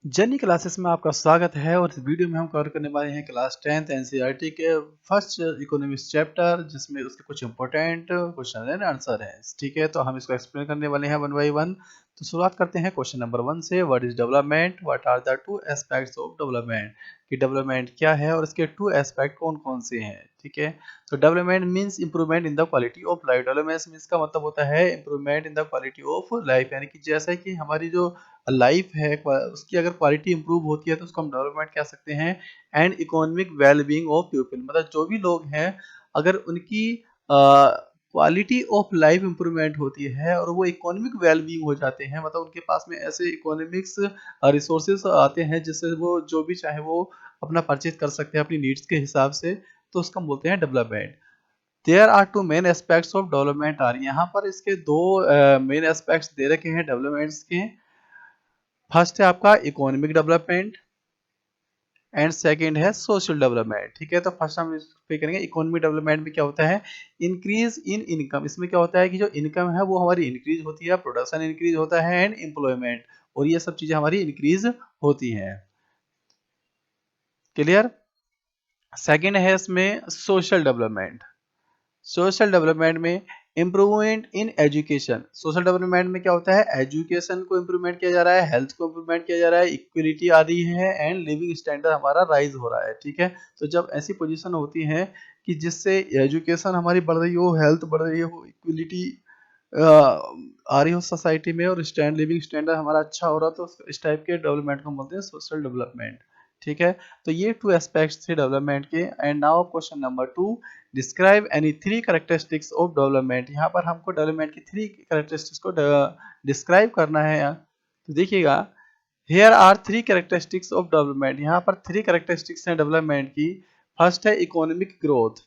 Journey classes में आपका स्वागत है और इस वीडियो में हम कवर करने वाले हैं क्लास 10th एनसीईआरटी के फर्स्ट इकोनॉमिक्स चैप्टर, जिसमें उसके कुछ इंपॉर्टेंट क्वेश्चन एंड आंसर हैं। ठीक है, तो हम इसको एक्सप्लेन करने वाले हैं वन बाय वन। तो शुरुआत करते हैं क्वेश्चन नंबर 1 से। What is development? What are the two aspects of development? कि डेवलपमेंट क्या है और इसके टू एस्पेक्ट कौन कौन से हैं। ठीक है, तो development means improvement in the quality of life. Development means का मतलब होता है improvement in the quality of life, यानी कि जैसा कि हमारी जो लाइफ है उसकी अगर क्वालिटी इंप्रूव होती है तो उसको हम डेवलपमेंट कह सकते हैं। And economic wellbeing of people, मतलब जो भी लोग हैं अगर उनकी क्वालिटी ऑफ लाइफ इंप्रूवमेंट होती है और वो इकोनॉमिक वेलबींग हो जाते हैं, मतलब उनके पास में ऐसे इकोनॉमिक्स रिसोर्सेज आते हैं जिससे वो जो भी चाहे वो अपना परचेज कर सकते हैं अपनी नीड्स के हिसाब से, तो उसका हम बोलते हैं development. There are two main aspects of development are, यहाँ पर इसके दो मेन एस्पेक्ट्स दे रखे हैं डेवलपमेंट्स के। फर्स्ट है आपका इकोनॉमिक डेवलपमेंट एंड सेकंड है सोशल डेवलपमेंट। ठीक है, तो फर्स्ट हम इस पे करेंगे इकोनॉमिक डेवलपमेंट में क्या होता है, इंक्रीज इन इनकम। इसमें क्या होता है कि जो इनकम है वो हमारी इंक्रीज होती है, प्रोडक्शन इंक्रीज होता है एंड एम्प्लॉयमेंट, और ये सब चीजें हमारी इंक्रीज होती हैं। क्लियर? सेकंड है इसमें सोशल डेवलपमेंट। सोशल डेवलपमेंट में improvement in education. Social development में क्या होता है, एजुकेशन को इम्प्रूवमेंट किया जा रहा है, हेल्थ को इम्प्रूवमेंट किया जा रहा है, इक्वलिटी आ रही है एंड लिविंग स्टैंडर्ड हमारा राइज हो रहा है। ठीक है, तो जब ऐसी पोजीशन होती है कि जिससे एजुकेशन हमारी बढ़ रही हो, हेल्थ बढ़ रही हो, इक्वलिटी आ रही हो सोसाइटी में और लिविंग स्टैंडर्ड हमारा अच्छा हो रहा, तो इस टाइप के डेवलपमेंट को हम बोलते हैं सोशल डेवलपमेंट। ठीक है, तो ये टू एस्पेक्ट्स थे डेवलपमेंट के। And now question number 2, describe any three characteristics of development. यहाँ पर हमको डेवलपमेंट की थ्री कैरेक्टरिस्टिक्स को डिस्क्राइब करना है। तो देखिएगा, here are three characteristics of development. यहाँ पर थ्री कैरेक्टरिस्टिक्स हैं डेवलपमेंट की। फर्स्ट है economic growth.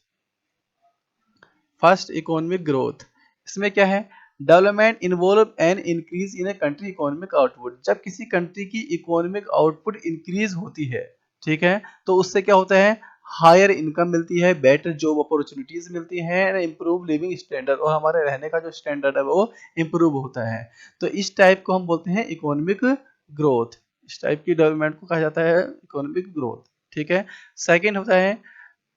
First economic growth, इसमें क्या है, development involve an increase in a country economic output. जब किसी कंट्री की इकोनॉमिक आउटपुट इंक्रीज होती है, ठीक है, तो उससे क्या होता है, हायर इनकम मिलती है, बेटर जॉब अपॉर्चुनिटीज मिलती हैं, इंप्रूव लिविंग स्टैंडर्ड, और हमारे रहने का जो स्टैंडर्ड है वो इंप्रूव होता है। तो इस टाइप को हम बोलते हैं इकोनॉमिक ग्रोथ। इस टाइप की डेवलपमेंट को कहा जाता है इकोनॉमिक ग्रोथ। ठीक है, सेकेंड होता है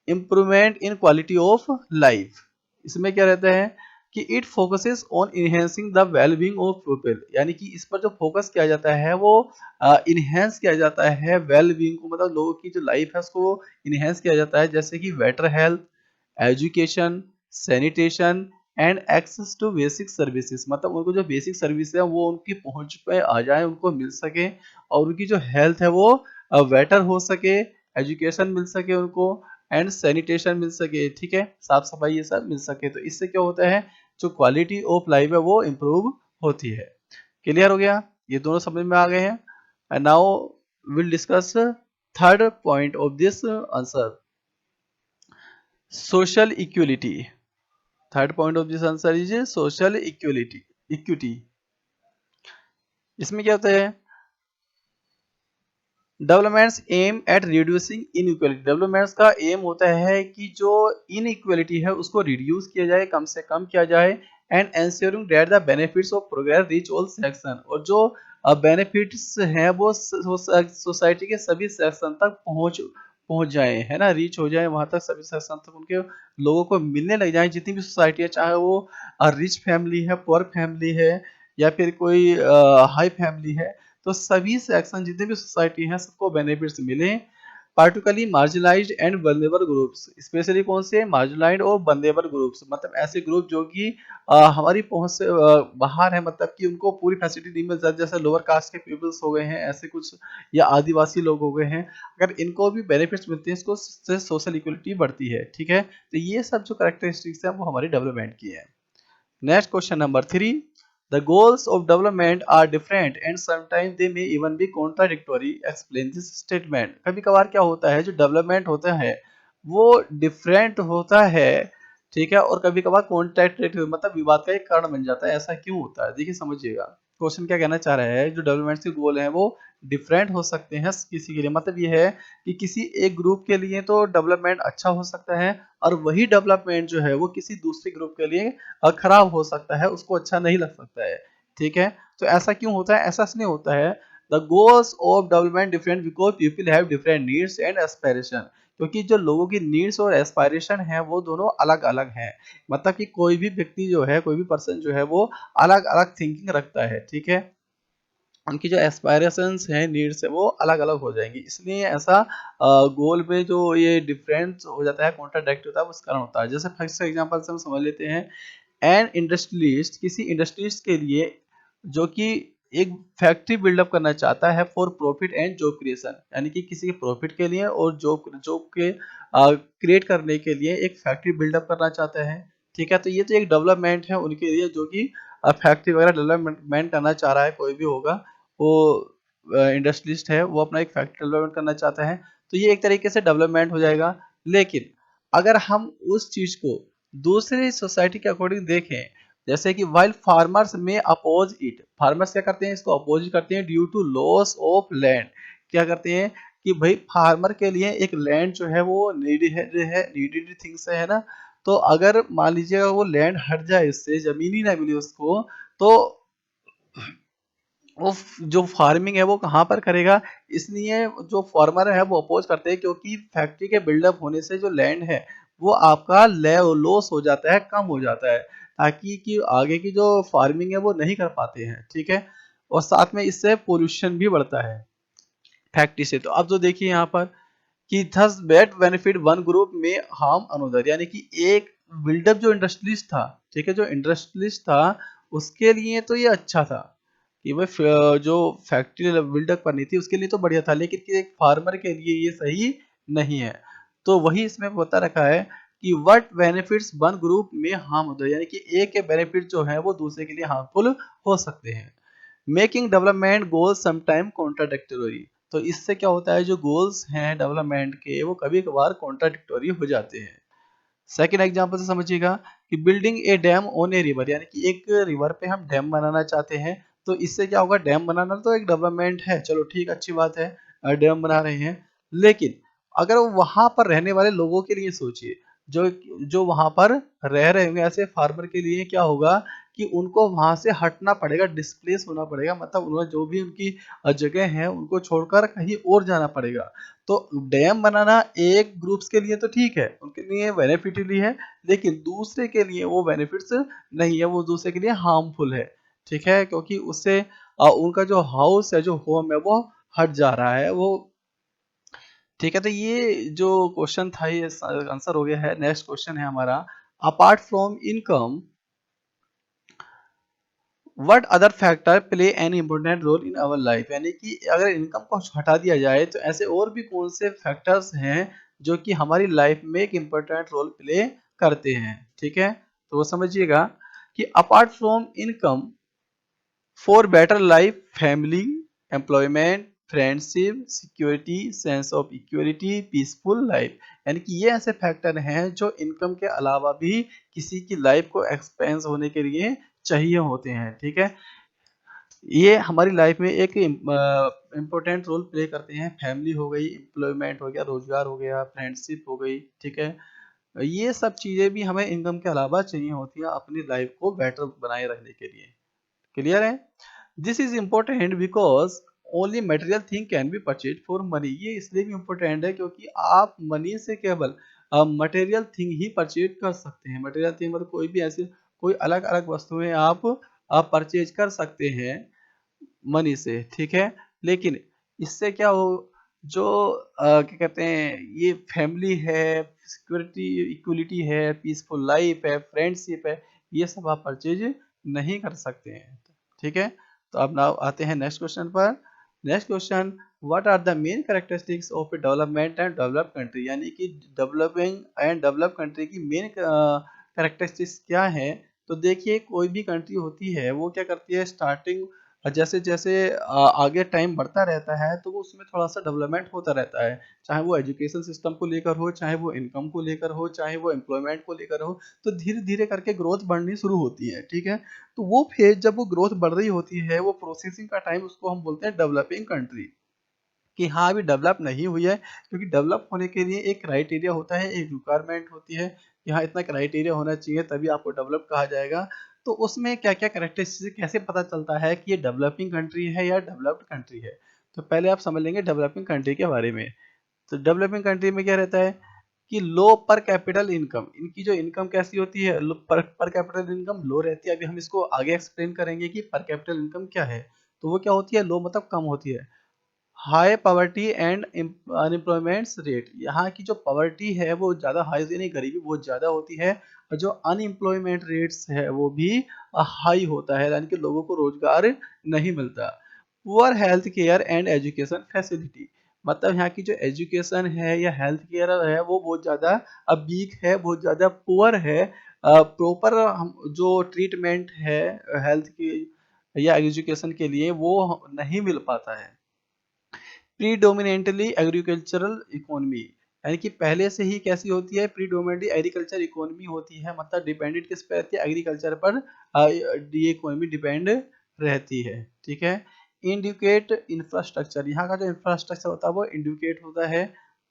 improvement in quality of life. इसमें क्या रहता है कि it focuses on enhancing the wellbeing of people, यानी कि इस पर जो फोकस किया जाता है वो इनहेंस किया जाता है वेलबींग को, मतलब लोगों की जो लाइफ है उसको इनहेंस किया जाता है, जैसे कि better health, education, sanitation and access to basic services. मतलब उनको जो बेसिक सर्विस है वो उनकी पहुंच पे आ जाए, उनको मिल सके, और उनकी जो हेल्थ है वो बेटर हो सके, एजुकेशन मिल सके उनको, एंड सैनिटेशन मिल सके। ठीक है, साफ सफाई ये सब मिल सके, तो इससे क्या होता है, जो क्वालिटी ऑफ लाइफ है वो इम्प्रूव होती है। क्लियर हो गया? ये दोनों समझ में आ गए हैं। And now will discuss third point of this answer, social equality. Third point of this answer is social equality, equity. इसमें क्या होता है, developments aim at reducing inequality. Developments का एम होता है कि जो इनइक्वालिटी है उसको रिड्यूस किया जाए, कम से कम किया जाए, and ensuring that the benefits of progress reach all section, और जो बेनिफिट्स हैं वो सोसाइटी के सभी सेक्शन तक पहुंच जाए, है ना, रीच हो जाए वहां तक, सभी सेक्शन तक उनके लोगों को मिलने लग जाए, जितनी भी सोसाइटी है, चाहे वो रिच फैमिली है, पुअर फैमिली है, या फिर कोई हाई फैमिली है, तो सभी सेक्शन जितने भी सोसाइटी हैं सबको बेनिफिट्स मिले। Particularly marginalised and vulnerable groups, specially कौन से, मार्जिनलाइज्ड और वल्नरेबल ग्रुप्स, मतलब ऐसे ग्रुप जो कि हमारी पहुंच से बाहर है, मतलब कि उनको पूरी फैसिलिटी नहीं मिल जाती, जैसे लोअर कास्ट के पीपल्स हो गए हैं ऐसे कुछ, या आदिवासी लोग हो गए हैं, अगर इनको भी बेनिफिट्स मिलते हैं इसको से सोशल इक्वलिटी बढ़ती है। ठीक है, तो ये सब जो कैरेक्टरिस्टिक्स है वो हमारी डेवलपमेंट की है। Next question number 3, the goals of development are different and sometimes they may even be contradictory, explain this statement। कभी कभार क्या होता है, जो डेवलपमेंट होता है वो डिफरेंट होता है, ठीक है, और कभी कभार कॉन्ट्रैक्टरी, मतलब विवाद का एक कारण बन जाता है। ऐसा क्यों होता है, देखिए समझिएगा क्वेश्चन क्या कहना चाह रहा है, जो डेवलपमेंट के गोल हैं वो डिफरेंट हो सकते हैं किसी के लिए, मतलब ये है कि किसी एक ग्रुप के लिए तो डेवलपमेंट अच्छा हो सकता है, और वही डेवलपमेंट जो है वो किसी दूसरे ग्रुप के लिए खराब हो सकता है, उसको अच्छा नहीं लग सकता है। ठीक है, तो ऐसा क्यों होता है, ऐसा इसलिए होता है the goals of development different because people have different needs and aspiration, क्योंकि जो लोगों की नीड्स और एस्पायरेशन है वो दोनों अलग अलग हैं। मतलब कि कोई भी व्यक्ति जो है, कोई भी पर्सन जो है वो अलग अलग थिंकिंग रखता है, ठीक है। उनकी जो एस्पायरेशंस हैं, नीड्स है, वो अलग अलग हो जाएंगी, इसलिए ऐसा गोल में जो ये डिफरेंस हो जाता है, कॉन्ट्राडिक्ट होता है, उस कारण होता है। जैसे फर्स्ट एग्जांपल से हम समझ लेते हैं, एन इंडस्ट्रियलिस्ट किसी इंडस्ट्रीज के लिए जो कि एक फैक्ट्री बिल्डअप करना चाहता है for profit and job creation, यानी कि किसी के प्रॉफिट के लिए और जॉब जॉब के क्रिएट करने के लिए एक फैक्ट्री बिल्डअप करना चाहता है, ठीक है। तो ये तो एक डेवलपमेंट है उनके लिए, जो कि फैक्ट्री वगैरह डेवलपमेंट करना चाह रहा है, कोई भी होगा वो इंडस्ट्रियलिस्ट है, वो अपना एक फैक्ट्री डेवलपमेंट करना चाहता है, तो ये एक तरीके से डेवलपमेंट हो जाएगा। लेकिन अगर हम उस चीज को दूसरी सोसाइटी के अकॉर्डिंग देखें, जैसे कि वाइल फार्मर्स में अपोज इट, फार्मर्स क्या करते हैं, इसको अपोज करते हैं due to loss of land. क्या करते हैं कि भाई फार्मर के लिए एक लैंड जो है वो नीडेड थिंग्स है ना, तो अगर मान लीजिएगा वो लैंड हट जाए, इससे जमीन ही ना मिली उसको, तो वो जो फार्मिंग है वो कहाँ पर करेगा। इसलिए जो फार्मर है वो अपोज करते हैं, क्योंकि फैक्ट्री के बिल्डअप होने से जो लैंड है वो आपका लॉस हो जाता है, कम हो जाता है, ताकि कि आगे की जो फार्मिंग है वो नहीं कर पाते हैं, ठीक है। और साथ में इससे पोल्यूशन भी बढ़ता है फैक्ट्री से। तो अब जो देखिए यहाँ पर कि thus that benefit one group में harm another, यानी कि एक बिल्डअप जो इंडस्ट्रियलिस्ट था, ठीक है, जो इंडस्ट्रियलिस्ट था उसके लिए तो ये अच्छा था कि भाई जो फैक्ट्री बिल्डअप करनी थी उसके लिए तो बढ़िया था, लेकिन कि एक फार्मर के लिए ये सही नहीं है। तो वही इसमें बता रखा है कि व्हाट बेनिफिट्स वन ग्रुप में हार्म होता है, यानी कि एक के बेनिफिट जो है वो दूसरे के लिए हार्मफुल हो सकते हैं। Making development goals sometime contradictory, तो इससे क्या होता है, जो गोल्स हैं डेवलपमेंट के वो कभी कभार कॉन्ट्राडिक्टरी हो जाते हैं। सेकेंड एग्जांपल से समझिएगा कि building A dam on a river, यानी कि एक रिवर पे हम डैम बनाना चाहते हैं, तो इससे क्या होगा, डैम बनाना तो एक डेवलपमेंट है, चलो ठीक, अच्छी बात है, डैम बना रहे हैं। लेकिन अगर वहां पर रहने वाले लोगों के लिए सोचिए, जो जो वहां पर रह रहे होंगे, ऐसे फार्मर के लिए क्या होगा कि उनको वहां से हटना पड़ेगा, डिस्प्लेस होना पड़ेगा, मतलब उन्होंने जो भी उनकी जगह है उनको छोड़कर कहीं और जाना पड़ेगा। तो डैम बनाना एक ग्रुप्स के लिए तो ठीक है, उनके लिए बेनिफिटली है, लेकिन दूसरे के लिए वो बेनिफिट्स नहीं है, वो दूसरे के लिए हार्मफुल है, ठीक है, क्योंकि उससे उनका जो हाउस है, जो होम है, वो हट जा रहा है वो, ठीक है। तो ये जो क्वेश्चन था ये आंसर हो गया है। नेक्स्ट क्वेश्चन है हमारा, apart from income what other factor play an important role in our life, यानी कि अगर इनकम को हटा दिया जाए तो ऐसे और भी कौन से फैक्टर्स हैं जो कि हमारी लाइफ में एक इम्पोर्टेंट रोल प्ले करते हैं, ठीक है। तो वो समझिएगा कि apart from income for better life, family, employment, friendship, security, sense of equality, peaceful life, यानी कि ये ऐसे फैक्टर हैं जो इनकम के अलावा भी किसी की लाइफ को एक्सपेंस होने के लिए चाहिए होते हैं, ठीक है। ये हमारी लाइफ में एक इम्पोर्टेंट रोल प्ले करते हैं। फैमिली हो गई, एम्प्लॉयमेंट हो गया, रोजगार हो गया, फ्रेंडशिप हो गई, ठीक है। ये सब चीजें भी हमें इनकम के अलावा चाहिए होती है अपनी लाइफ को बेटर बनाए रखने के लिए। क्लियर है। This is important because only material thing can be purchase for money, ये इसलिए भी इम्पोर्टेंट है क्योंकि आप मनी से केवल मटेरियल थिंग ही परचेज कर सकते हैं। मटेरियल थिंग मतलब कोई भी ऐसी कोई अलग अलग वस्तुएं आप परचेज कर सकते हैं मनी से, ठीक है। लेकिन इससे क्या हो, जो क्या कहते हैं, ये फैमिली है, सिक्योरिटी, इक्वलिटी है, पीसफुल लाइफ है, फ्रेंडशिप है, ये सब आप परचेज नहीं कर सकते हैं, ठीक है। तो अब नाउ आते हैं नेक्स्ट क्वेश्चन पर। Next question, what are the main characteristics of a development and develop country, यानी कि डेवलपिंग एंड डेवलप कंट्री की मेन कैरेक्टरिस्टिक्स क्या है। तो देखिए, कोई भी कंट्री होती है वो क्या करती है, स्टार्टिंग जैसे जैसे आगे टाइम बढ़ता रहता है तो वो उसमें थोड़ा सा डेवलपमेंट होता रहता है, चाहे वो एजुकेशन सिस्टम को लेकर हो, चाहे वो इनकम को लेकर हो, चाहे वो एम्प्लॉयमेंट को लेकर हो, तो धीरे धीरे करके ग्रोथ बढ़नी शुरू होती है, ठीक है। तो वो फेज जब वो ग्रोथ बढ़ रही होती है, वो प्रोसेसिंग का टाइम, उसको हम बोलते हैं डेवलपिंग कंट्री, कि हाँ अभी डेवलप नहीं हुई है, क्योंकि डेवलप होने के लिए एक क्राइटेरिया होता है, एक रिक्वायरमेंट होती है कि हाँ इतना क्राइटेरिया होना चाहिए तभी आपको डेवलप कहा जाएगा। तो उसमें क्या क्या कैरेक्टरिस्टिक कैसे पता चलता है कि ये डेवलपिंग कंट्री है या डेवलप्ड कंट्री है। तो पहले आप समझ लेंगे डेवलपिंग कंट्री के बारे में। तो डेवलपिंग कंट्री में क्या रहता है कि लो पर कैपिटल इनकम, इनकी जो इनकम कैसी होती है, पर कैपिटल इनकम लो रहती है। अभी हम इसको आगे एक्सप्लेन करेंगे कि पर कैपिटल इनकम क्या है। तो वो क्या होती है, लो मतलब कम होती है। High poverty and unemployment rate, यहाँ की जो पॉवर्टी है वो ज़्यादा हाई, यानी गरीबी बहुत ज़्यादा होती है, और जो अनएम्प्लॉयमेंट रेट्स है वो भी हाई होता है, यानी कि लोगों को रोजगार नहीं मिलता। Poor health care and education facility, मतलब यहाँ की जो एजुकेशन है या हेल्थ केयर है वो बहुत ज़्यादा वीक है, बहुत ज़्यादा पुअर है। प्रॉपर हम जो ट्रीटमेंट है हेल्थ की या एजुकेशन के लिए वो नहीं मिल पाता है। प्रीडोमिनेंटली एग्रीकल्चरल इकोनॉमी, यानी कि पहले से ही कैसी होती है, प्रीडोमिनेंटली एग्रीकल्चर इकोनॉमी होती है, मतलब डिपेंडेंट किस पे रहती है, एग्रीकल्चर पर ये इकोनॉमी डिपेंड रहती है। ठीक है। इंडिकेट इंफ्रास्ट्रक्चर, यहाँ का जो इंफ्रास्ट्रक्चर होता है वो इंडिकेट होता है,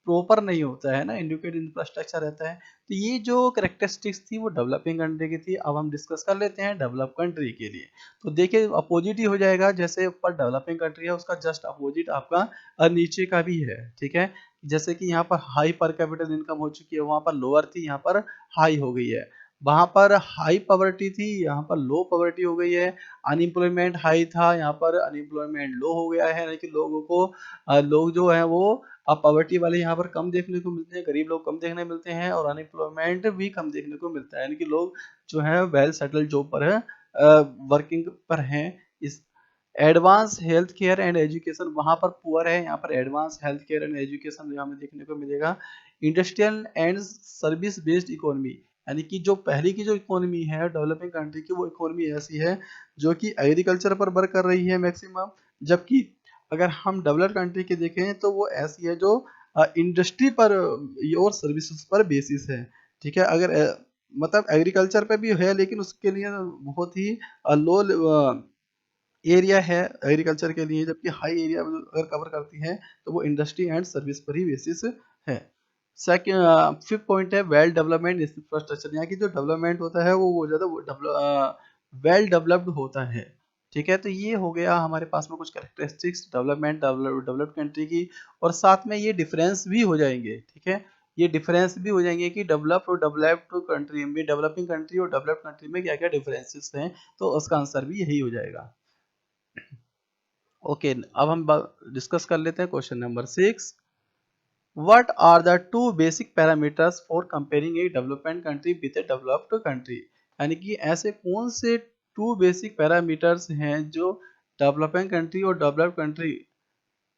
प्रॉपर नहीं होता है ना, इंडिकेट इंफ्रास्ट्रक्चर रहता है। तो ये जो करेक्टरिस्टिक्स थी वो डेवलपिंग कंट्री की थी। अब हम डिस्कस कर लेते हैं डेवलप कंट्री के लिए। तो देखिए अपोजिट ही हो जाएगा, जैसे ऊपर डेवलपिंग कंट्री है उसका जस्ट अपोजिट आपका नीचे का भी है। ठीक है। जैसे कि यहाँ पर हाई पर कैपिटल इनकम हो चुकी है, वहां पर लोअर थी, यहाँ पर हाई हो गई है। वहां पर हाई पॉवर्टी थी, यहाँ पर लो पॉवर्टी हो गई है। अनएम्प्लॉयमेंट हाई था, यहाँ पर अनएम्प्लॉयमेंट लो हो गया है, यानी कि लोगों को लोग जो है वो पॉवर्टी वाले यहाँ पर कम देखने को मिलते हैं, गरीब लोग कम देखने मिलते हैं, और अनएम्प्लॉयमेंट भी कम देखने को मिलता है, यानी कि लोग जो है वेल सेटल्ड जॉब पर है, वर्किंग पर हैं। इस advance health care and education वहां पर पुअर है, यहाँ पर advance health care and education हमें देखने को मिलेगा। Industrial and service based economy, यानी कि जो पहले की जो इकोनॉमी है डेवलपिंग कंट्री की, वो इकोनॉमी ऐसी है जो कि एग्रीकल्चर पर वर्क कर रही है मैक्सिमम। जबकि अगर हम डेवलप्ड कंट्री की देखें तो वो ऐसी है जो इंडस्ट्री पर और सर्विसेज पर बेसिस है। ठीक है। अगर मतलब एग्रीकल्चर पे भी है लेकिन उसके लिए बहुत ही लो एरिया है एग्रीकल्चर के लिए, जबकि हाई एरिया अगर कवर करती है तो वो इंडस्ट्री एंड सर्विस पर ही बेसिस है। सेकंड फिफ्थ पॉइंट है वेल डेवलपमेंट इंफ्रास्ट्रक्चर, यहाँ की जो डेवलपमेंट होता है वो ज़्यादा वेल डेवलप्ड होता है। ठीक है। तो ये हो गया हमारे पास में कुछ कैरेक्टरिस्टिक्स डेवलप्ड कंट्री की, और साथ में ये डिफरेंस भी हो जाएंगे। ठीक है। ये डिफरेंस भी हो जाएंगे कि डेवलप्ड और डेवलप्ड कंट्री में, डेवलपिंग कंट्री और डेवलप्ड कंट्री में क्या क्या डिफरेंसेस हैं, तो उसका आंसर भी यही हो जाएगा। ओके, अब हम डिस्कस कर लेते हैं question number 6। What are the two basic parameters for comparing a development country with a developed country, यानी कि ऐसे कौन से टू बेसिक पैरामीटर्स हैं जो डेवलपिंग कंट्री और डेवलप्ड कंट्री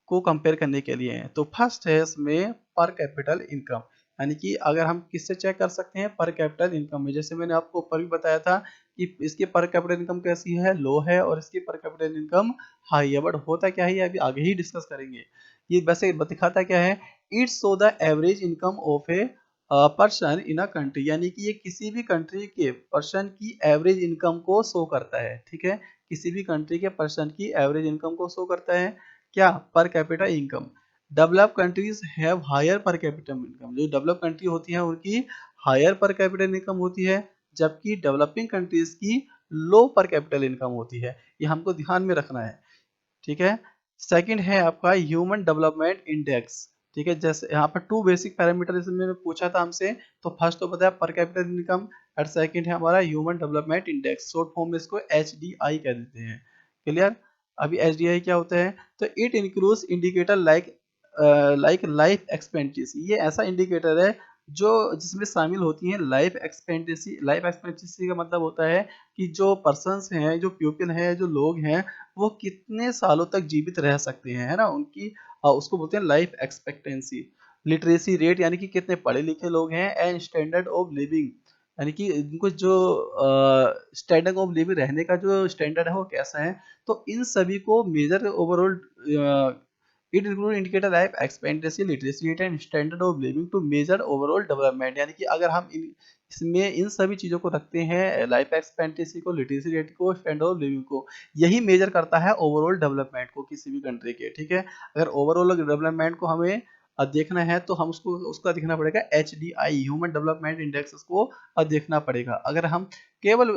को कंपेयर करने के लिए हैं। तो फर्स्ट है इसमें पर कैपिटल इनकम, यानी कि अगर हम किससे चेक कर सकते हैं, पर कैपिटल इनकम में। जैसे मैंने आपको ऊपर भी बताया था कि इसकी पर कैपिटल इनकम कैसी है, लो है, और इसकी पर कैपिटल इनकम हाई है। बट होता क्या है ये अभी आगे ही डिस्कस करेंगे। ये वैसे दिखाता क्या है, it's show the average income of a person in a country, यानी कि ये किसी भी कंट्री के पर्सन की एवरेज इनकम को शो करता है। ठीक है। किसी भी कंट्री के पर्सन की एवरेज इनकम को शो करता है। क्या, per capita income. Develop countries have higher per capita income, जो डेवलप कंट्री होती हैं उनकी हायर पर कैपिटा इनकम होती है, जबकि डेवलपिंग कंट्रीज की लो पर कैपिटल इनकम होती है। ये हमको ध्यान में रखना है। ठीक है। सेकंड है आपका ह्यूमन डेवलपमेंट इंडेक्स। ठीक है। जैसे यहाँ पर टू बेसिक पैरामीटर इसमें पूछा था हमसे, तो फर्स्ट तो बताया पर कैपिटल इनकम, और सेकंड है हमारा human development index, short form में इसको HDI कह देते हैं। क्लियर। अभी HDI क्या होता है, तो it includes indicator like life expectancy, ये ऐसा इंडिकेटर है जो जिसमें शामिल होती है लाइफ एक्सपेक्टेंसी। लाइफ एक्सपेक्टेंसी का मतलब होता है कि जो पर्सन्स हैं, जो पीपल हैं, जो लोग हैं, वो कितने सालों तक जीवित रह सकते हैं, है ना, उनकी उसको बोलते हैं लाइफ एक्सपेक्टेंसी। लिटरेसी रेट, यानी कि कितने पढ़े लिखे लोग हैं, एंड स्टैंडर्ड ऑफ लिविंग, यानी कि इनको जो स्टैंडर्ड ऑफ लिविंग रहने का जो स्टैंडर्ड है वो कैसा है। तो इन सभी को measure overall, it include indicator life expectancy, literacy rate and standard of living to measure overall development, यानी कि अगर हम इसमें इन सभी चीजों को रखते हैं, लाइफ एक्सपेक्टेंसी को, लिटरेसी रेट को, स्टैंडर्ड ऑफ लिविंग को, यही मेजर करता है ओवरऑल डेवलपमेंट को किसी भी कंट्री के। ठीक है। अगर ओवरऑल डेवलपमेंट को हमें देखना है तो हम उसको उसका देखना पड़ेगा HDI, ह्यूमन डेवलपमेंट इंडेक्स, उसको देखना पड़ेगा। अगर हम केवल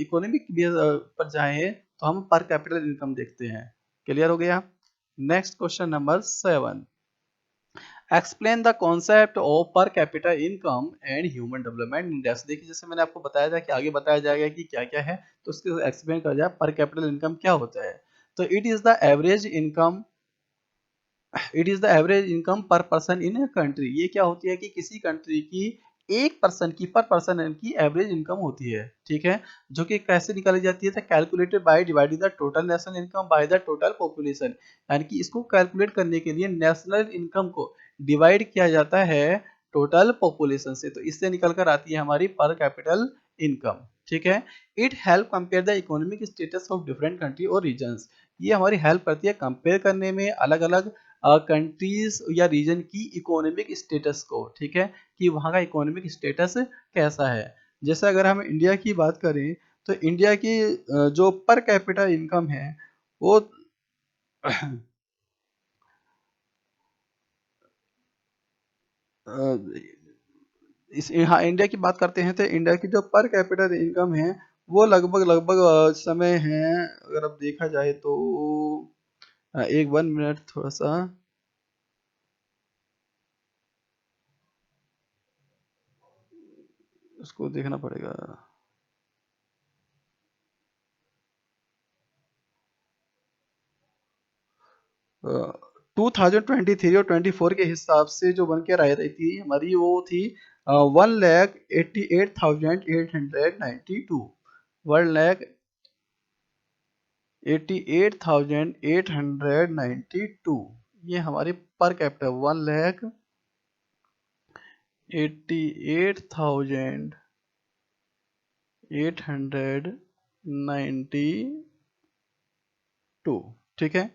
इकोनॉमिक पर जाएं तो हम पर कैपिटल इनकम देखते हैं। क्लियर हो गया। Next question number 7, explain the concept of पर capita income and human development index. देखिए जैसे मैंने आपको बताया था कि आगे बताया जाएगा कि क्या क्या है, तो उसके एक्सप्लेन कर जाए पर कैपिटल इनकम क्या होता है। तो it is the average income, it is the average income पर पर्सन इन कंट्री। ये क्या होती है कि किसी कंट्री की एक पर्सन की पर पर्सन की एवरेज इनकम होती है, ठीक है, जो कि कैसे निकाली जाती है, calculated by dividing the total national income by the total population. यानी कि इसको कैलकुलेट करने के लिए नेशनल इनकम को डिवाइड किया जाता है टोटल पॉपुलेशन से, तो इससे निकल कर आती है हमारी पर कैपिटल इनकम, ठीक है। It help compare the economic status of different country और रीजन्स। ये हमारी हेल्प करती है कंपेयर करने में अलग अलग कंट्रीज या रीजन की इकोनॉमिक स्टेटस को, ठीक है, कि वहाँ का इकोनॉमिक स्टेटस कैसा है। जैसे अगर हम इंडिया की बात करें तो इंडिया की जो पर कैपिटा इनकम है वो इस हाँ इंडिया की बात करते हैं तो इंडिया की जो पर कैपिटल इनकम है वो लगभग लगभग समय है, अगर अब देखा जाए तो एक 1 मिनट थोड़ा सा उसको देखना पड़ेगा। 2023 और 24 के हिसाब से जो बन के रह रही थी हमारी वो थी 1,88,892, 1,88,892, ये हमारी पर कैपिटल 1,88,892, ठीक है,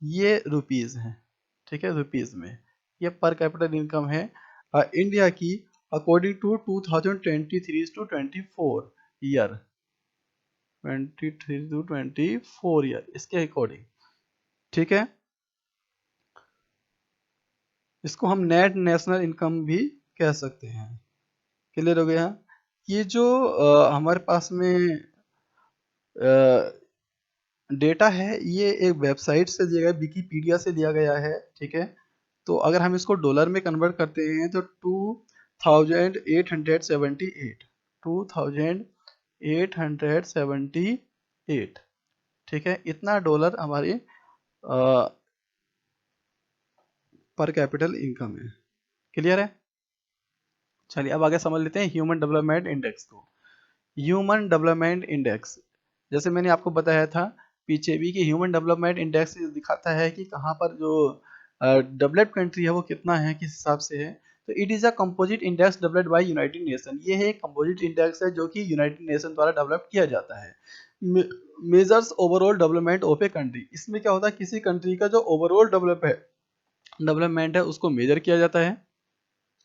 ये रुपीज है, ठीक है, रुपीज में ये पर कैपिटल इनकम है इंडिया की according to 2023 to 24 year, 23 to 24 year इसके अकॉर्डिंग, ठीक है। इसको हम नेट नेशनल इनकम भी कह सकते हैं। क्लियर हो गया। ये जो हमारे पास में डेटा है ये एक वेबसाइट से दिया गया, विकीपीडिया से लिया गया है, ठीक है। तो अगर हम इसको डॉलर में कन्वर्ट करते हैं तो 2878, ठीक है, इतना डॉलर हमारी पर कैपिटल इनकम है। क्लियर है। चलिए अब आगे समझ लेते हैं ह्यूमन डेवलपमेंट इंडेक्स को। ह्यूमन डेवलपमेंट इंडेक्स, जैसे मैंने आपको बताया था पीछे भी कि ह्यूमन डेवलपमेंट इंडेक्स दिखाता है कि कहाँ पर जो डेवलप्ड कंट्री है वो कितना है, किस हिसाब से है। तो it is a composite index developed by United nation. ये है एक कंपोजिट इंडेक्स है जो कि यूनाइटेड नेशन द्वारा डेवलप किया जाता है। Measures overall development of a country. इसमें क्या होता है, किसी कंट्री का जो ओवरऑल डेवलपमेंट है उसको मेजर किया जाता है।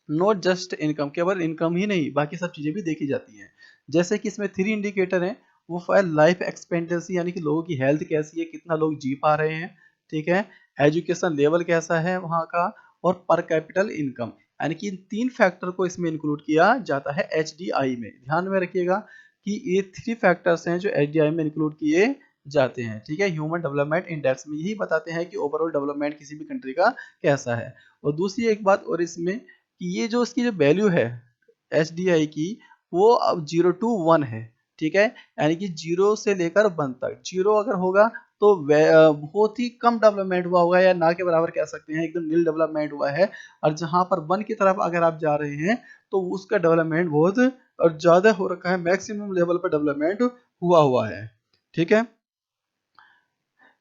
नॉट जस्ट इनकम, केवल इनकम ही नहीं बाकी सब चीजें भी देखी जाती हैं। जैसे कि इसमें 3 इंडिकेटर हैं, वो फॉर लाइफ एक्सपेक्टेंसी यानी कि लोगों की हेल्थ कैसी है, कितना लोग जी पा रहे हैं, ठीक है, एजुकेशन लेवल कैसा है वहाँ का, और पर कैपिटल इनकम, यानी कि इन 3 फैक्टर को इसमें इंक्लूड किया जाता है HDI में। ध्यान में रखिएगा कि ये 3 फैक्टर्स हैं जो HDI में इंक्लूड किए जाते हैं, ठीक है। ह्यूमन डेवलपमेंट इंडेक्स में यही बताते हैं कि ओवरऑल डेवलपमेंट किसी भी कंट्री का कैसा है। और दूसरी एक बात और इसमें कि ये जो इसकी जो वैल्यू है HDI की वो अब 0 to 1 है, ठीक है, यानी कि 0 से लेकर 1 तक। 0 अगर होगा तो बहुत ही कम डेवलपमेंट हुआ होगा या ना के बराबर कह सकते हैं, एकदम नील डेवलपमेंट हुआ है। और जहां पर 1 की तरफ अगर आप जा रहे हैं तो उसका डेवलपमेंट बहुत और ज्यादा हो रखा है, मैक्सिमम लेवल पर डेवलपमेंट हुआ है, ठीक है।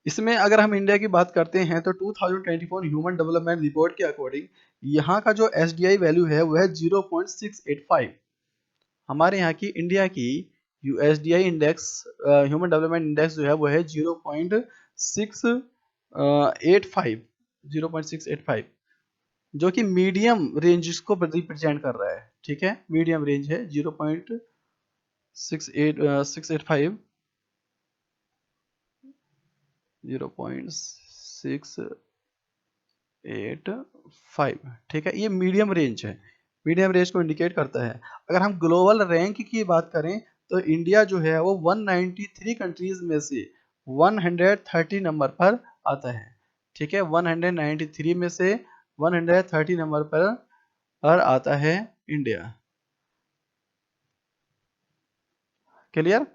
इसमें अगर हम इंडिया की बात करते हैं तो 2024 ह्यूमन डेवलपमेंट रिपोर्ट के अकॉर्डिंग यहाँ का जो HDI वैल्यू है वो है 0.685। हमारे यहाँ की इंडिया की HDI index, human development index जो है वो है 0.685, 0.685, जो कि मीडियम रेंज को रिप्रेजेंट कर रहा है, ठीक है, मीडियम रेंज है 0.685, 0.685 85, ठीक है, ये मीडियम रेंज है, मीडियम रेंज को इंडिकेट करता है। अगर हम ग्लोबल रैंक की बात करें तो इंडिया जो है वो 193 कंट्रीज में से 130 नंबर पर आता है, ठीक है, 193 में से 130 नंबर पर आता है इंडिया। क्लियर?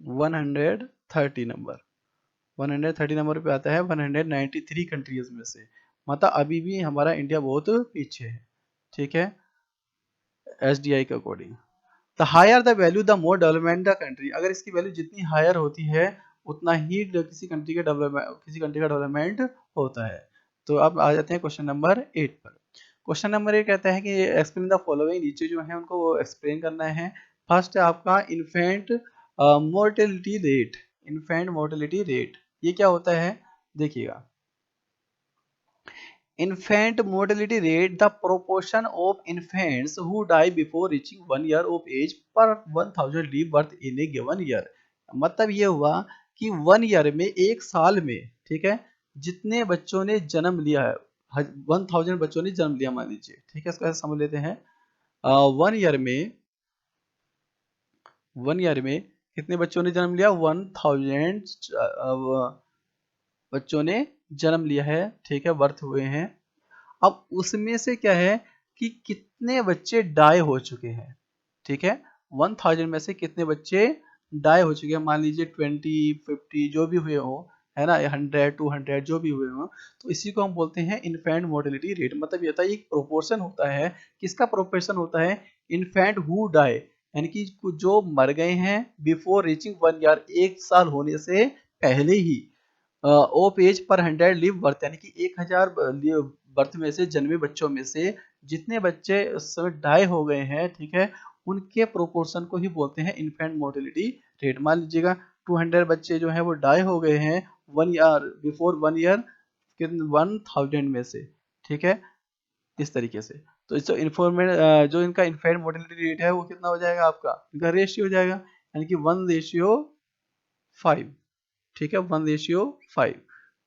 130 नंबर, 130 नंबर पे आता है 193 कंट्रीज में से, मतलब अभी भी हमारा इंडिया बहुत पीछे है, ठीक है, एसडीआई के according. The higher the value the more development the country, अगर इसकी वैल्यू जितनी हायर होती है उतना ही किसी कंट्री का डेवलपमेंट होता है। तो अब आ जाते हैं क्वेश्चन नंबर 8 पर। क्वेश्चन नंबर 8 कहता है कि एक्सप्लेन द फॉलोइंग, नीचे जो है उनको एक्सप्लेन करना है। फर्स्ट है आपका infant mortality rate, infant mortality rate ये क्या होता है देखिएगा। Infant mortality rate, the proportion of infants who die before reaching 1 year of age per 1000 live birth in a given year। मतलब ये हुआ कि 1 ईयर में, एक साल में, ठीक है, जितने बच्चों ने जन्म लिया है, 1000 बच्चों ने जन्म लिया मान लीजिए, ठीक है, इसको ऐसे समझ लेते हैं। 1 ईयर में, 1 ईयर में कितने बच्चों ने जन्म लिया? 1000 बच्चों ने जन्म लिया है, ठीक है, बर्थ हुए हैं। अब उसमें से क्या है कि कितने बच्चे डाई हो चुके हैं, ठीक है, 1000 में से कितने बच्चे डाई हो चुके हैं, मान लीजिए 20 50 जो भी हुए हो, है ना, 100 200 जो भी हुए हो, तो इसी को हम बोलते हैं इन्फेंट मोर्टेलिटी रेट। मतलब ये होता है, एक प्रोपोर्शन होता है, किसका प्रोपोर्शन होता है? इन्फेंट हु डाई, यानी कि जो मर गए हैं बिफोर रीचिंग 1 ईयर, एक साल होने से पहले ही, of as per 100 live birth, यानी कि 1000 बर्थ में से, जन्मे बच्चों में से जितने बच्चे उस समय डाई हो गए हैं, ठीक है, उनके प्रोपोर्शन को ही बोलते हैं इन्फेंट मोर्टेलिटी रेट। मान लीजिएगा 200 बच्चे जो है वो डाई हो गए हैं 1 ईयर, बिफोर 1 ईयर 1000 में से, ठीक है, इस तरीके से। तो जो इन्फॉर्मेट जो इनका इन्फेंट मोर्टेलिटी रेट है वो कितना हो जाएगा आपका? इनका रेशियो हो जाएगा, यानी कि 1:5, ठीक है, 1:5,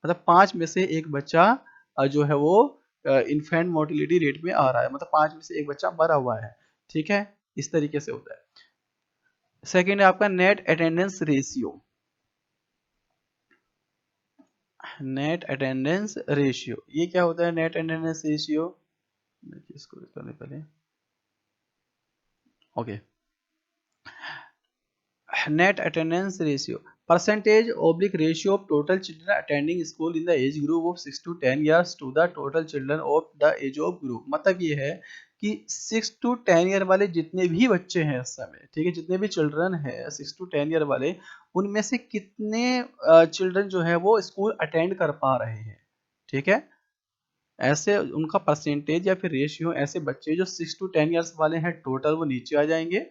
मतलब 5 में से एक बच्चा जो है वो इन्फेंट मोर्टेलिटी रेट में आ रहा है, मतलब 5 में से एक बच्चा मरा हुआ है, ठीक है, इस तरीके से होता है। सेकेंड है आपका net attendance ratio, net attendance ratio ये क्या होता है? नेट अटेंडेंस रेशियो, इसको करने पहले, okay, net attendance ratio, percentage oblique ratio of total children attending school in the age group of 6 to 10 years to the total children of the age of group। मतलब ये है कि 6 to 10 year वाले जितने भी बच्चे हैं इस समय, ठीक है, जितने भी चिल्ड्रन हैं 6 to 10 ईयर वाले, उनमें से कितने चिल्ड्रन जो है वो स्कूल अटेंड कर पा रहे हैं, ठीक है, ऐसे उनका परसेंटेज या फिर रेशियो, ऐसे बच्चे जो 6 to 10 ईयर्स वाले हैं टोटल वो नीचे आ जाएंगे,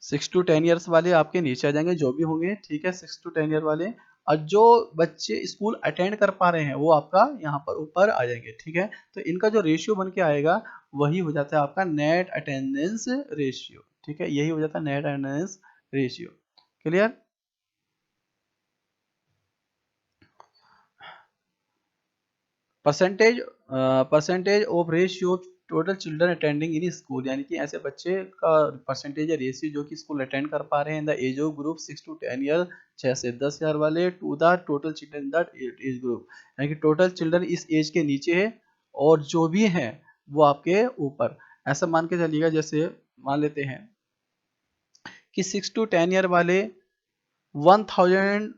6 to 10 ईयर्स वाले आपके नीचे आ जाएंगे जो भी होंगे, ठीक है, 6 to 10 ईयर वाले, और जो बच्चे स्कूल अटेंड कर पा रहे हैं वो आपका यहाँ पर ऊपर आ जाएंगे, ठीक है। तो इनका जो रेशियो बन के आएगा वही हो जाता है आपका नेट अटेंडेंस रेशियो, ठीक है, यही हो जाता है net attendance ratio. Clear? Percentage, percentage of ratio total children attending in school, यानी कि ऐसे बच्चे का परसेंटेज या रेशियो जो कि स्कूल अटेंड कर पा रहे हैं in the age of group 6 to 10 year, 6 से 10 ईयर वाले, to the total children in that age group, यानी कि टोटल चिल्ड्रन इस एज के नीचे है और जो भी हैं वो आपके ऊपर। ऐसा मान के चलिएगा, जैसे मान लेते हैं कि 6 to 10 ईयर वाले 1000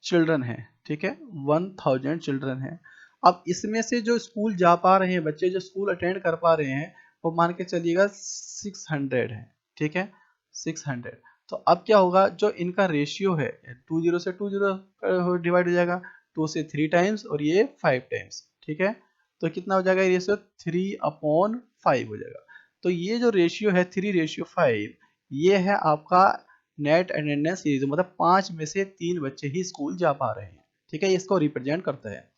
चिल्ड्रन है, ठीक है, 1000 चिल्ड्रन है। अब इसमें से जो स्कूल जा पा रहे हैं बच्चे, जो स्कूल अटेंड कर पा रहे हैं, वो मान के चलिएगा 600 है, ठीक है, 600। तो अब क्या होगा, जो इनका रेशियो है 20 से 20 डिवाइड हो जाएगा, 2 से 3 टाइम्स और ये 5 टाइम्स, ठीक है, तो कितना हो जाएगा रेशियो? 3/5 हो जाएगा। तो ये जो रेशियो है 3:5, ये है आपका नेट अटेंडेंस सीरीज, मतलब 5 में से 3 बच्चे ही स्कूल जा पा रहे हैं, ठीक है, इसको रिप्रेजेंट करता है।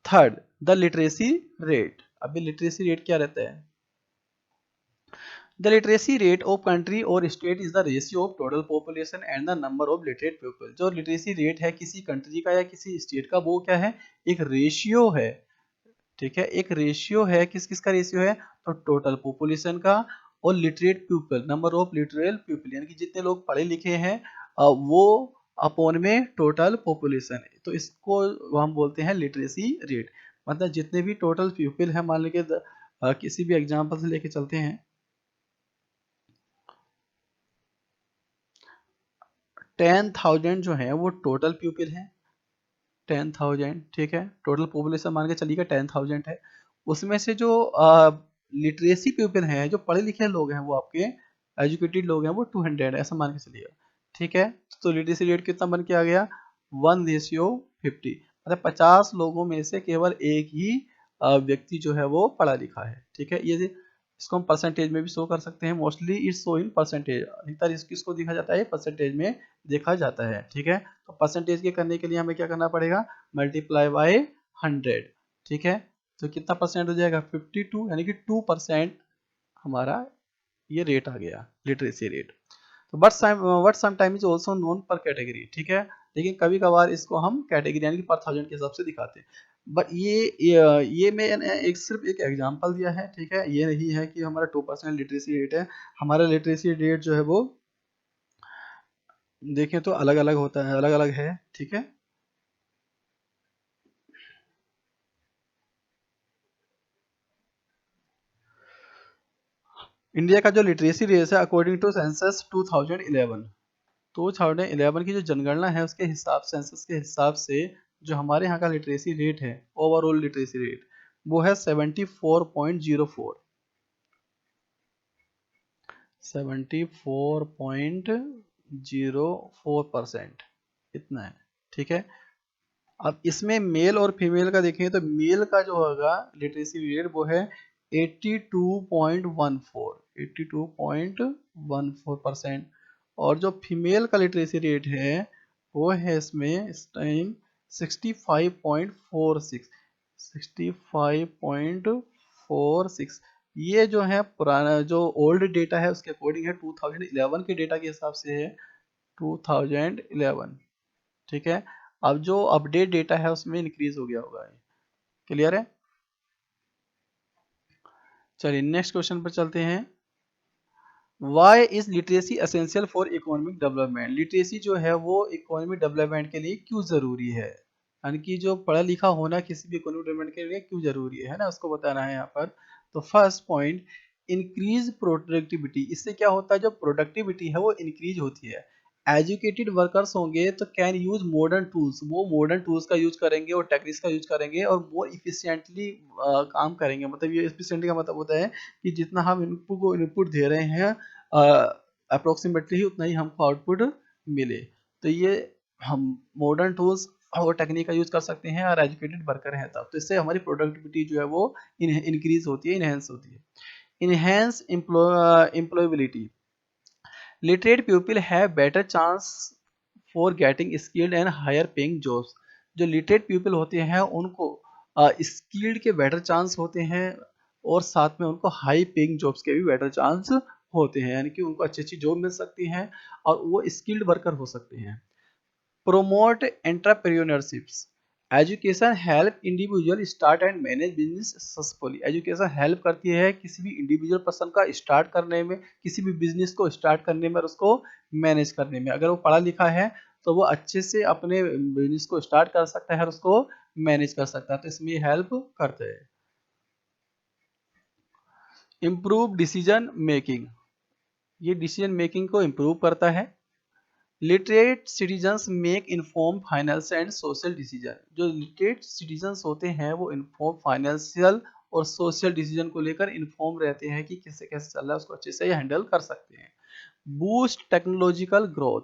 Third, the literacy rate. अभी लिटरेसी रेट क्या रहता है? The literacy rate of country और state is the ratio of total population and the number of literate people. जो लिटरेसी रेट है किसी कंट्री का या किसी स्टेट का, वो क्या है, एक रेशियो है। ठीक है, एक रेशियो है, किस किस का रेशियो है, तो टोटल पॉपुलेशन का और literate people, number of literate people, यानी कि जितने लोग पढ़े लिखे हैं वो अपॉन में टोटल पॉपुलेशन है, तो इसको हम बोलते हैं लिटरेसी रेट। मतलब जितने भी टोटल पीपल है, मान लीजिए किसी भी एग्जांपल से लेके चलते हैं, 10,000 जो है वो टोटल पीपल है, 10,000, ठीक है, टोटल पॉपुलेशन मान के चलिएगा 10,000 है। उसमें से जो लिटरेसी पीपल हैं, जो पढ़े लिखे लोग हैं, वो आपके एजुकेटेड लोग हैं, वो 200 है, ऐसा मान के चलिएगा। ठीक है, तो लिटरेसी रेट कितना बन के आ गया, 1:50, मतलब 50 लोगों में से केवल एक ही व्यक्ति जो है वो पढ़ा लिखा है। ठीक है, ये इसको हम परसेंटेज में भी शो कर सकते हैं, mostly it's show in percentage, अधिकतर इसको देखा जाता है परसेंटेज में देखा जाता है। ठीक है, तो परसेंटेज के करने के लिए हमें क्या करना पड़ेगा, मल्टीप्लाई बाय 100। ठीक है, तो कितना परसेंट हो जाएगा, 52, यानी कि 2% हमारा ये रेट आ गया, लिटरेसी रेट। तो but sometime is also known पर कैटेगरी। ठीक है, लेकिन कभी कभार इसको हम कैटेगरी यानी कि पर थाउजेंड के हिसाब से दिखाते हैं। बट ये मैंने सिर्फ एक एग्जांपल दिया है। ठीक है, ये नहीं है कि हमारा 2% लिटरेसी रेट है। हमारा लिटरेसी रेट जो है वो देखें तो अलग अलग होता है, अलग अलग है। ठीक है, इंडिया का जो लिटरेसी रेट है अकॉर्डिंग टू सेंसस 2011 की जो जनगणना है उसके हिसाब, सेंसस के हिसाब से, जो हमारे यहाँ का लिटरेसी रेट है, ओवरऑल लिटरेसी रेट, वो है 74.04, 74.04%, इतना है। ठीक है, अब इसमें मेल और फीमेल का देखें तो मेल का जो होगा लिटरेसी रेट वो है 82.14 और जो फीमेल का लिटरेसी रेट है वो है इसमें इस टाइम 65.46, 65.46। ये जो है पुराना, जो ओल्ड डेटा है उसके अकॉर्डिंग है, 2011 के डेटा के हिसाब से है, 2011। ठीक है, अब जो अपडेट डेटा है उसमें इंक्रीज हो गया होगा। क्लियर है, चलिए नेक्स्ट क्वेश्चन पर चलते हैं। Why is literacy essential for economic development. Literacy जो है वो इकोनॉमिक डेवलपमेंट के लिए क्यों जरूरी है, यानी कि जो पढ़ा लिखा होना किसी भी इकोनॉमिक डेवलपमेंट के लिए क्यों जरूरी है ना, उसको बताना है यहाँ पर। तो फर्स्ट पॉइंट, इंक्रीज प्रोडक्टिविटी। इससे क्या होता है, जो प्रोडक्टिविटी है वो इंक्रीज होती है। एजुकेटेड वर्कर्स होंगे तो कैन यूज मॉडर्न टूल्स, वो मॉडर्न टूल्स का यूज करेंगे और टेक्निक्स का यूज करेंगे और मोर इफिशिएंटली काम करेंगे। मतलब ये इफिशिएंटली का मतलब होता है कि जितना हम इनपुट को इनपुट दे रहे हैं अप्रोक्सीमेटली ही उतना ही हमको आउटपुट मिले। तो ये हम मॉडर्न टूल्स और टेक्निक का यूज कर सकते हैं और एजुकेटेड वर्कर है तब, तो इससे हमारी प्रोडक्टिविटी जो है वो इंक्रीज होती है, इनहेंस होती है। Enhance employability, literate people have better chance for getting skilled and higher paying jobs. जो लिटरेट पीपल होते हैं उनको स्किल्ड के बेटर चांस होते हैं और साथ में उनको हाई पेइंग जॉब्स के भी बेटर चांस होते हैं, यानी कि उनको अच्छी अच्छी जॉब मिल सकती हैं और वो स्किल्ड वर्कर हो सकते हैं। promote entrepreneurships, education help individual start and manage business successfully. Education help करती है किसी भी इंडिविजुअल पर्सन का स्टार्ट करने में, किसी भी बिजनेस को स्टार्ट करने में और उसको मैनेज करने में। अगर वो पढ़ा लिखा है तो वो अच्छे से अपने बिजनेस को स्टार्ट कर सकता है और उसको मैनेज कर सकता है, तो इसमें हेल्प करते हैं। इम्प्रूव डिसीजन मेकिंग, ये डिसीजन मेकिंग को इम्प्रूव करता है। Literate citizens make inform financial and social decision. जो लिटरेट सिटीजन्स होते हैं वो इन्फॉर्म फाइनेंशियल और सोशल डिसीजन को लेकर इन्फॉर्म रहते हैं कि कैसे कैसे चल रहा है, उसको अच्छे से हैंडल कर सकते हैं। Boost technological growth,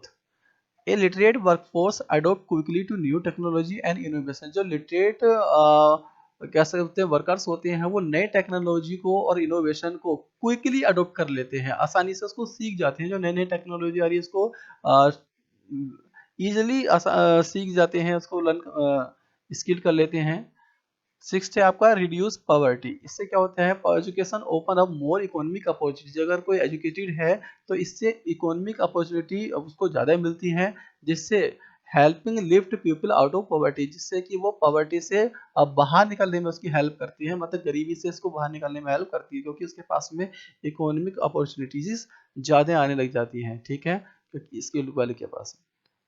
a literate workforce adopt quickly to new technology and innovation. जो लिटरेट कह सकते हैं वर्कर्स होते हैं वो नए टेक्नोलॉजी को और इनोवेशन को क्विकली अडोप्ट कर लेते हैं, आसानी से उसको सीख जाते हैं। जो नई नई टेक्नोलॉजी आ रही है उसको इजिली सीख जाते हैं, उसको लर्न स्किल कर लेते हैं। सिक्स्थ है आपका रिड्यूस पॉवर्टी। इससे क्या होता है, education open up more economic opportunity. अगर कोई एजुकेटेड है तो इससे इकोनॉमिक अपॉर्चुनिटी उसको ज़्यादा मिलती है, जिससे helping lift people out of poverty, जिससे कि वो पॉवर्टी से अब बाहर निकलने में उसकी हेल्प करती है, मतलब गरीबी से इसको बाहर निकलने में हेल्प करती है, क्योंकि उसके पास में इकोनॉमिक अपॉर्चुनिटीज ज़्यादा आने लग जाती हैं, ठीक है, क्योंकि स्किल्ड वाले के पास।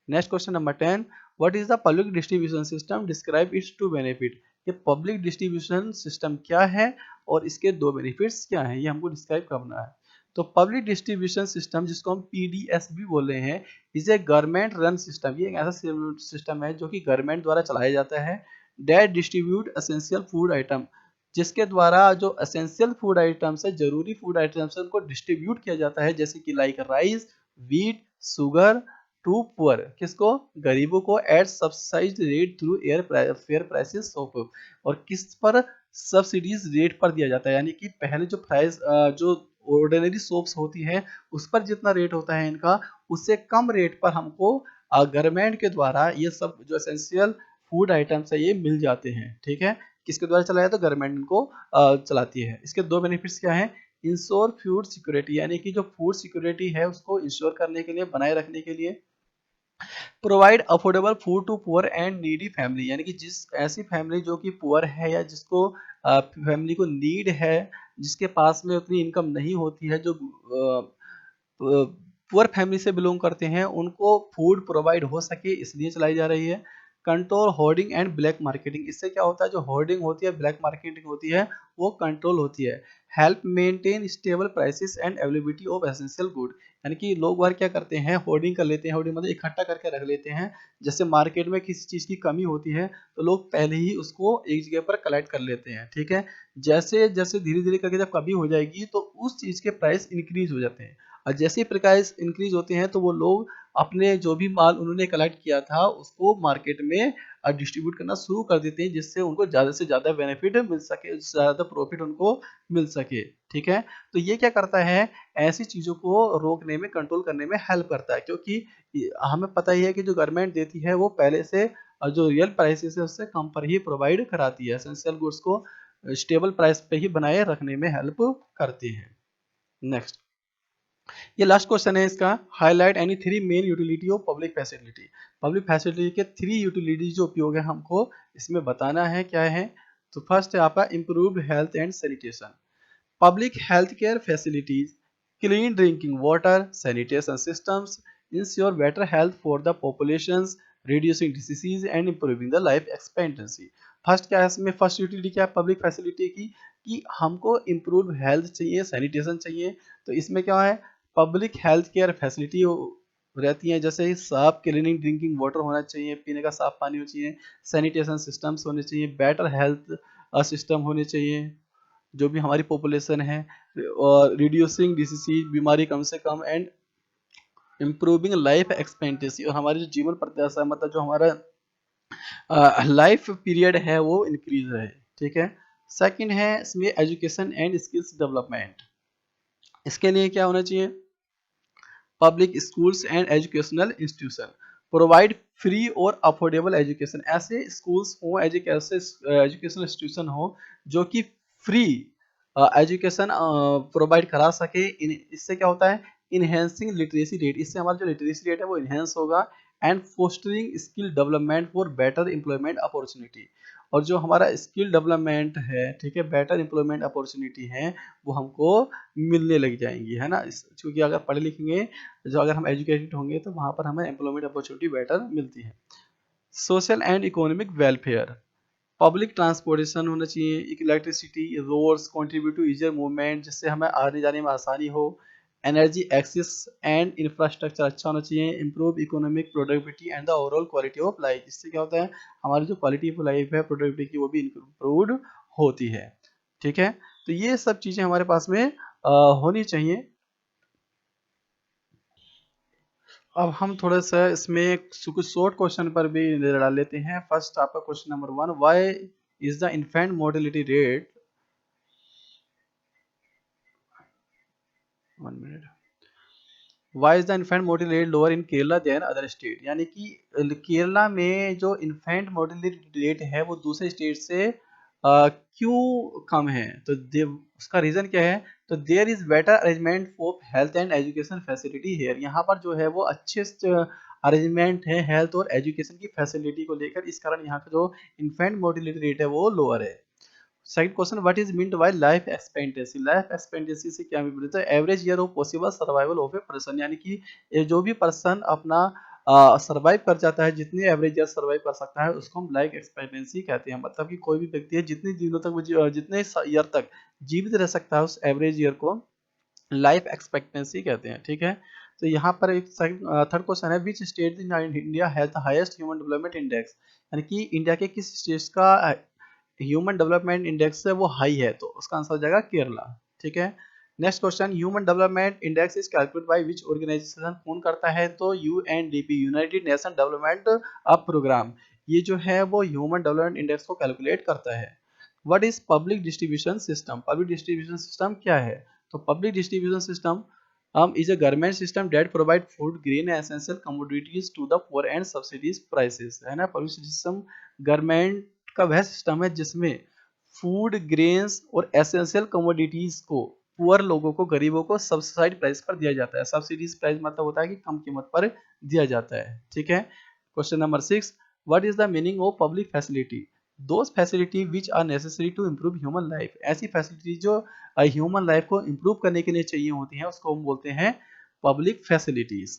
Next question number 10, what is the public distribution system, describe its to benefit. ये पब्लिक डिस्ट्रीब्यूशन सिस्टम क्या है और इसके दो बेनिफिट्स क्या हैं, ये हमको डिस्क्राइब करना है। तो पब्लिक डिस्ट्रीब्यूशन सिस्टम, जिसको हम पीडीएस भी बोल रहे हैं, is a government run system. ये एक ऐसा सिस्टम है जो कि गवर्नमेंट द्वारा चलाया जाता है, that distribute essential food item, जिसके द्वारा जो एसेंशियल फूड आइटम्स है, जरूरी फूड आइटम्स है, उनको डिस्ट्रीब्यूट किया जाता है, जैसे कि like rice, wheat, sugar to poor, किसको, गरीबों को, at subsidised rate through fair prices shop, और किस पर, सब्सिडीज रेट पर दिया जाता है, यानी कि पहले जो प्राइस जो ऑर्डिनरी सोप्स होती है उस पर जितना रेट होता है इनका, उससे कम रेट पर हमको गवर्नमेंट के द्वारा ये सब जो एसेंशियल फूड आइटम्स है ये मिल जाते हैं, ठीक है। किसके द्वारा चलाया, तो गवर्नमेंट इनको चलाती है। इसके दो बेनिफिट्स क्या हैं, इंश्योर फूड सिक्योरिटी, यानी कि जो फूड सिक्योरिटी है उसको इंश्योर करने के लिए, बनाए रखने के लिए, provide affordable food to poor and needy family, यानी कि जिस ऐसी फैमिली जो कि पुअर है या जिसको फैमिली को नीड है, जिसके पास में उतनी इनकम नहीं होती है, जो पुअर फैमिली से बिलोंग करते हैं, उनको फूड प्रोवाइड हो सके, इसलिए चलाई जा रही है। Control hoarding and black marketing, इससे क्या होता है, जो होर्डिंग होती है, ब्लैक मार्केटिंग होती है, वो कंट्रोल होती है। Help maintain stable prices and availability of essential good, यानी कि लोग बाहर क्या करते हैं, होर्डिंग कर लेते हैं, होर्डिंग मतलब इकट्ठा करके रख लेते हैं, जैसे मार्केट में किसी चीज़ की कमी होती है तो लोग पहले ही उसको एक जगह पर कलेक्ट कर लेते हैं, ठीक है। जैसे जैसे धीरे धीरे करके जब कमी हो जाएगी तो उस चीज़ के प्राइस इंक्रीज हो जाते हैं, और जैसे ही प्राइस इंक्रीज होते हैं तो वो लोग अपने जो भी माल उन्होंने कलेक्ट किया था उसको मार्केट में डिस्ट्रीब्यूट करना शुरू कर देते हैं, जिससे उनको ज़्यादा से ज़्यादा बेनिफिट मिल सके, ज़्यादा प्रॉफिट उनको मिल सके, ठीक है। तो ये क्या करता है, ऐसी चीज़ों को रोकने में, कंट्रोल करने में हेल्प करता है, क्योंकि हमें पता ही है कि जो गवर्नमेंट देती है वो पहले से जो रियल प्राइसेस है उससे कम पर ही प्रोवाइड कराती है, एसेंशियल गुड्स को स्टेबल प्राइस पे ही बनाए रखने में हेल्प करती है। नेक्स्ट, ये लास्ट क्वेश्चन है इसका, highlight any three main utility of public facility. Public facility के थ्री यूटिलिटी जो उपयोग है हमको इसमें बताना है, क्या है। तो फर्स्ट है आपका improved health and sanitation, public healthcare facilities, clean drinking water, sanitation systems ensure better health for the populations, reducing diseases and improving the life expectancy। First क्या है इसमें, फर्स्ट यूटिलिटी क्या है पब्लिक फैसिलिटी की, कि हमको इम्प्रूव हेल्थ चाहिए, sanitation चाहिए, तो इसमें क्या है, पब्लिक हेल्थ केयर फैसिलिटी रहती है, जैसे ही साफ क्लीनिंग ड्रिंकिंग वाटर होना चाहिए, पीने का साफ पानी होना चाहिए, सैनिटेशन सिस्टम्स होने चाहिए, बेटर हेल्थ सिस्टम होने चाहिए जो भी हमारी पॉपुलेशन है, और रिड्यूसिंग डिसीज, बीमारी कम से कम, एंड इम्प्रूविंग लाइफ एक्सपेक्टेंसी, और हमारी जो जीवन प्रत्याशा, मतलब जो हमारा लाइफ पीरियड है वो इंक्रीज रहे, ठीक है। सेकंड है इसमें एजुकेशन एंड स्किल्स डेवलपमेंट, इसके लिए क्या होना चाहिए, public schools and educational institution provide free और अफोर्डेबल एजुकेशन, ऐसे स्कूल्स हो, एजुकेशनल इंस्टीट्यूशन हो जो कि फ्री एजुकेशन प्रोवाइड करा सके। इससे क्या होता है, इनहेंसिंग लिटरेसी रेट, इससे हमारा जो लिटरेसी रेट है वो इनहेंस होगा, and fostering skill development for better employment opportunity, और जो हमारा स्किल डेवलपमेंट है, ठीक है, बेटर एम्प्लॉयमेंट अपॉर्चुनिटी है वो हमको मिलने लग जाएंगी, है ना, क्योंकि अगर पढ़े लिखेंगे, जो अगर हम एजुकेटेड होंगे तो वहाँ पर हमें एम्प्लॉयमेंट अपॉर्चुनिटी बेटर मिलती है। Social and economic welfare, public transportation होना चाहिए, electricity, roads contribute to easier movement, जिससे हमें आने जाने में आसानी हो, एनर्जी एक्सेस एंड इंफ्रास्ट्रक्चर अच्छा होना चाहिए, improve economic productivity and the overall quality of life, इससे क्या होता है, हमारी जो क्वालिटी ऑफ लाइफ है, प्रोडक्टिविटी की, वो भी इंप्रूव होती है, ठीक है। तो ये सब चीजें हमारे पास में होनी चाहिए। अब हम थोड़ा सा इसमें कुछ शॉर्ट क्वेश्चन पर भी नजर डाल लेते हैं। फर्स्ट आपका question number 1, why is the infant mortality rate, 1 minute, why is the infant mortality rate lower in Kerala than other state, यानी कि केरला में जो इन्फेंट मोर्टेलिटी रेट है वो दूसरे स्टेट से क्यों कम है? तो उसका रीजन क्या है? तो there is better arrangement of health and education facility here. यहाँ पर जो है वो अच्छे अरेंजमेंट है हेल्थ और एजुकेशन की फैसिलिटी को लेकर, इस कारण यहाँ का जो इन्फेंट मोर्टिलिटी रेट है वो लोअर है। Second question, what is meant by life expectancy? Life expectancy से क्या मीन होता है? Average year of possible survival of a person, यानी कि ये जो भी पर्सन अपना सर्वाइव कर जाता है, जितनी एवरेज ईयर सर्वाइव कर सकता है उसको हम लाइफ एक्सपेक्टेंसी कहते हैं। मतलब कि कोई भी व्यक्ति है जितने दिनों तक जितने ईयर तक जीवित रह सकता है उस एवरेज ईयर को लाइफ एक्सपेक्टेंसी कहते हैं। ठीक है, तो यहाँ पर एक थर्ड क्वेश्चन है, which state in India has the highest human development index? यानी कि इंडिया के किस स्टेट का ह्यूमन डेवलपमेंट इंडेक्स है वो हाई है? तो उसका आंसर हो जाएगा केरला। ठीक है, next question, human development index is calculated by which organisation? कौन करता है? तो UNDP, united nation development up programme, ये जो है वो ह्यूमन डेवलपमेंट इंडेक्स को कैलकुलेट करता है। What is public distribution system? Public distribution system क्या है? तो public distribution system is a government system that provide food, grain and essential commodities to the poor and subsidies prices, है ना। Public system government का वह system है जिसमें food, grains और एसेंशियल कमोडिटीज को पुअर लोगों को, गरीबों को सब्सिडाइज प्राइस पर दिया जाता है। सब्सिडीज प्राइस मतलब होता है कि कम कीमत पर दिया जाता है। ठीक है, question number 6, what is the meaning of public facility? Those facility which are necessary to improve human life. ऐसी फैसिलिटी जो ह्यूमन लाइफ को इम्प्रूव करने के लिए चाहिए होती हैं उसको हम बोलते हैं public facilities.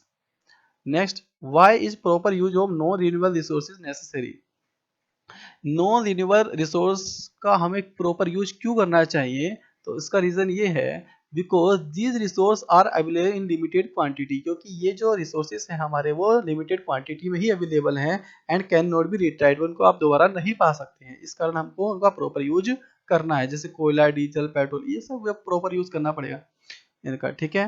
Next, why is proper use of non renewable resources necessary? Non renewable resource का हमें प्रॉपर यूज क्यों करना चाहिए? तो इसका रीजन ये है, because these resource are available in limited quantity, क्योंकि ये जो रिसोर्सेज हैं हमारे वो लिमिटेड क्वांटिटी में ही अवेलेबल हैं एंड कैन नॉट बी रिट्राइड, उनको आप दोबारा नहीं पा सकते हैं। इस कारण हमको उनका प्रॉपर यूज करना है, जैसे कोयला, डीजल, पेट्रोल, ये सब प्रॉपर यूज करना पड़ेगा इनका। ठीक है,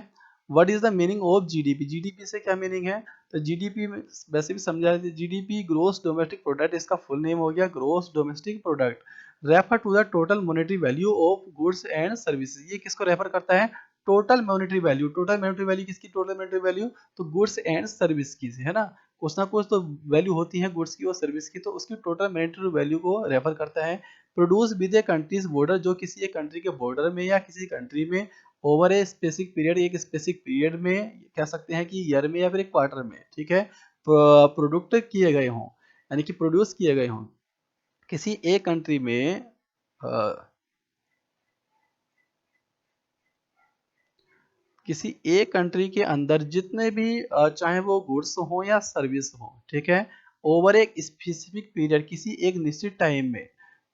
what is the meaning of GDP? GDP से क्या मीनिंग है? तो जीडीपी में वैसे भी समझा, जीडीपी ग्रोस डोमेस्टिक प्रोडक्ट, इसका फुल नेम हो गया gross domestic product, refer to the total monetary value of goods and services. ये किसको रेफर करता है? Total monetary value. Total monetary value किसकी? टोटल मॉनेटरी वैल्यू तो गुड्स एंड सर्विस की, है ना। कुछ ना कुछ तो वैल्यू होती है गुड्स की और सर्विस की, तो उसकी टोटल मॉनेटरी वैल्यू को रेफर करता है। Produce with A countries border, जो किसी एक कंट्री के बॉर्डर में या किसी कंट्री में ओवर ए स्पेसिफिक पीरियड, एक स्पेसिफिक पीरियड में कह सकते हैं कि ईयर में या फिर एक क्वार्टर में, ठीक है, प्रोडक्ट किए गए हों, यानी कि प्रोड्यूस किए गए हों किसी एक कंट्री में। किसी एक कंट्री के अंदर जितने भी चाहे वो गुड्स हो या सर्विस हो, ठीक है, ओवर एक स्पेसिफिक पीरियड, किसी एक निश्चित टाइम में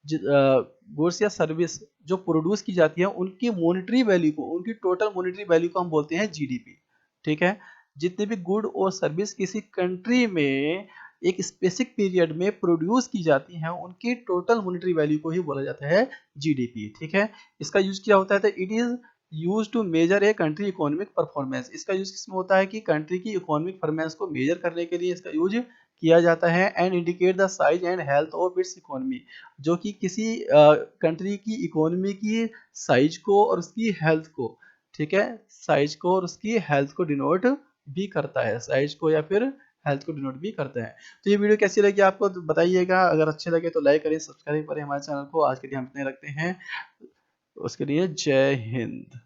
गुड्स या सर्विस जो प्रोड्यूस की जाती है उनकी मॉनेटरी वैल्यू को, उनकी टोटल मॉनेटरी वैल्यू को हम बोलते हैं जीडीपी। ठीक है, जितने भी गुड और सर्विस किसी कंट्री में एक स्पेसिफिक पीरियड में प्रोड्यूस की जाती हैं उनकी टोटल मॉनेटरी वैल्यू को ही बोला जाता है जीडीपी। ठीक है, इसका यूज क्या होता है? तो it is use to measure a country economic performance. इसका यूज किसमें होता है? कि कंट्री की इकोनॉमिक परफॉर्मेंस को मेजर करने के लिए इसका यूज किया जाता है। And indicate the size and health of its economy, जो कि किसी कंट्री की इकोनॉमी की साइज को और उसकी हेल्थ को, ठीक है, साइज को और उसकी हेल्थ को डिनोट भी करता है, साइज को या फिर हेल्थ को डिनोट भी करता है। तो ये वीडियो कैसी लगी आपको तो बताइएगा, अगर अच्छे लगे तो लाइक करें, सब्सक्राइब करें हमारे चैनल को। आज के लिए हम इतने रखते हैं, उसके लिए जय हिंद।